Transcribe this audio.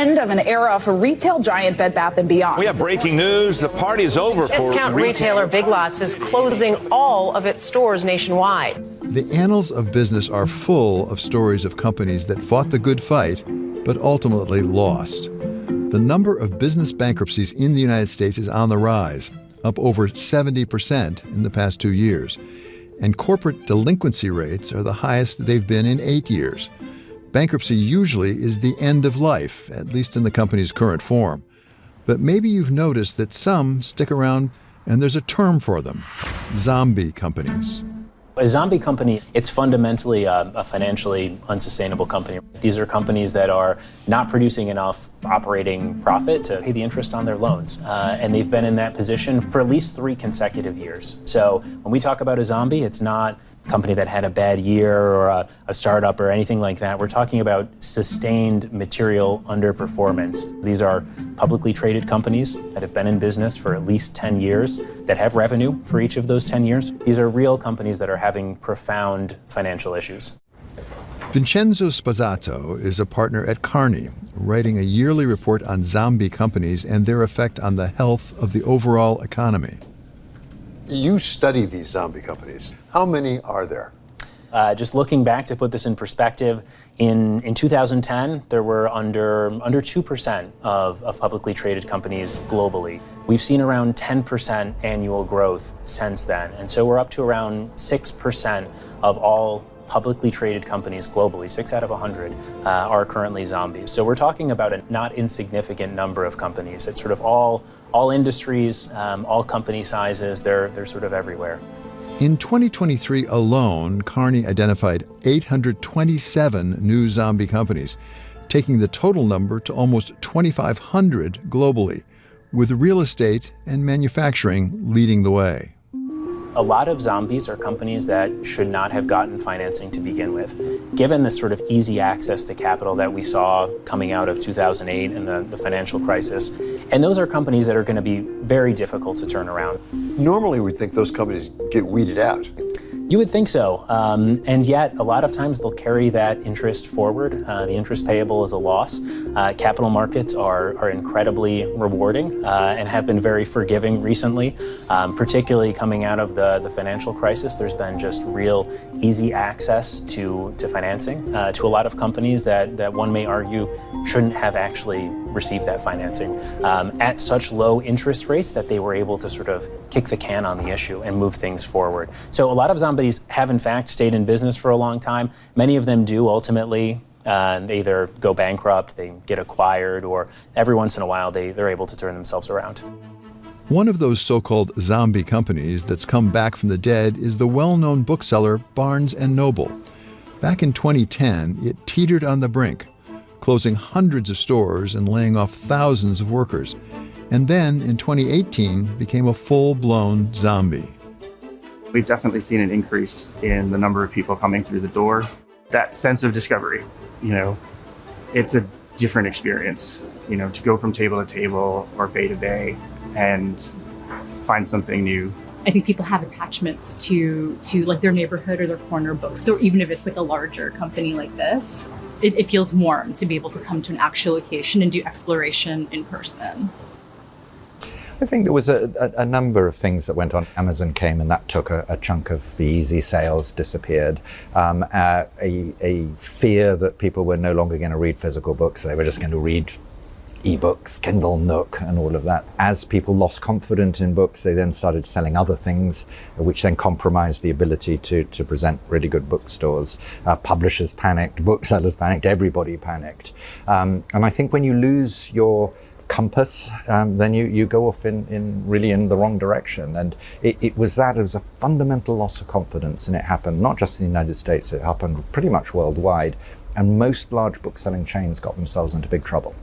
end of an era for retail giant Bed Bath & Beyond. We have breaking news. The party is over for discount retailer Big Lots is closing all of its stores nationwide. The annals of business are full of stories of companies that fought the good fight, but ultimately lost. The number of business bankruptcies in the United States is on the rise, up over 70% in the past 2 years. And corporate delinquency rates are the highest they've been in 8 years. Bankruptcy usually is the end of life, at least in the company's current form. But maybe you've noticed that some stick around, and there's a term for them: zombie companies. A zombie company, it's fundamentally a financially unsustainable company. These are companies that are not producing enough operating profit to pay the interest on their loans. And they've been in that position for at least 3 consecutive years. So when we talk about a zombie, it's not a company that had a bad year or a startup or anything like that. We're talking about sustained material underperformance. These are publicly traded companies that have been in business for at least 10 years, that have revenue for each of those 10 years. These are real companies that are having profound financial issues. Vincenzo Spazzato is a partner at Carney, writing a yearly report on zombie companies and their effect on the health of the overall economy. You study these zombie companies. How many are there? Just looking back to put this in perspective, in 2010, there were under 2% of publicly traded companies globally. We've seen around 10% annual growth since then. And so we're up to around 6% of all publicly traded companies globally. 6 out of 100 are currently zombies. So we're talking about a not insignificant number of companies. It's sort of all industries, all company sizes. They're sort of everywhere. In 2023 alone, Carney identified 827 new zombie companies, taking the total number to almost 2,500 globally, with real estate and manufacturing leading the way. A lot of zombies are companies that should not have gotten financing to begin with. Given the sort of easy access to capital that we saw coming out of 2008 and the financial crisis, and those are companies that are going to be very difficult to turn around. Normally we'd think those companies get weeded out. You would think so, and yet a lot of times they'll carry that interest forward. The interest payable is a loss. Capital markets are incredibly rewarding and have been very forgiving recently, particularly coming out of the financial crisis. There's been just real easy access to financing to a lot of companies that one may argue shouldn't have actually received that financing at such low interest rates that they were able to sort of kick the can on the issue and move things forward. So a lot of zombies have in fact stayed in business for a long time. Many of them do ultimately they either go bankrupt, they get acquired, or every once in a while they're able to turn themselves around. One of those so-called zombie companies that's come back from the dead is the well-known bookseller Barnes & Noble. Back in 2010, it teetered on the brink, closing hundreds of stores and laying off thousands of workers. And then in 2018 became a full-blown zombie. We've definitely seen an increase in the number of people coming through the door. That sense of discovery, it's a different experience, to go from table to table or bay to bay and find something new. I think people have attachments to like their neighborhood or their corner bookstore, even if it's like a larger company like this. It feels warm to be able to come to an actual location and do exploration in person. I think there was a number of things that went on. Amazon came and that took a chunk of the easy sales, disappeared. A fear that people were no longer going to read physical books. They were just going to read ebooks, Kindle, Nook, and all of that. As people lost confidence in books, they then started selling other things, which then compromised the ability to present really good bookstores. Publishers panicked, booksellers panicked, everybody panicked. And I think when you lose your compass, then you go off in really in the wrong direction. And it was a fundamental loss of confidence, and it happened not just in the United States, it happened pretty much worldwide. And most large bookselling chains got themselves into big trouble.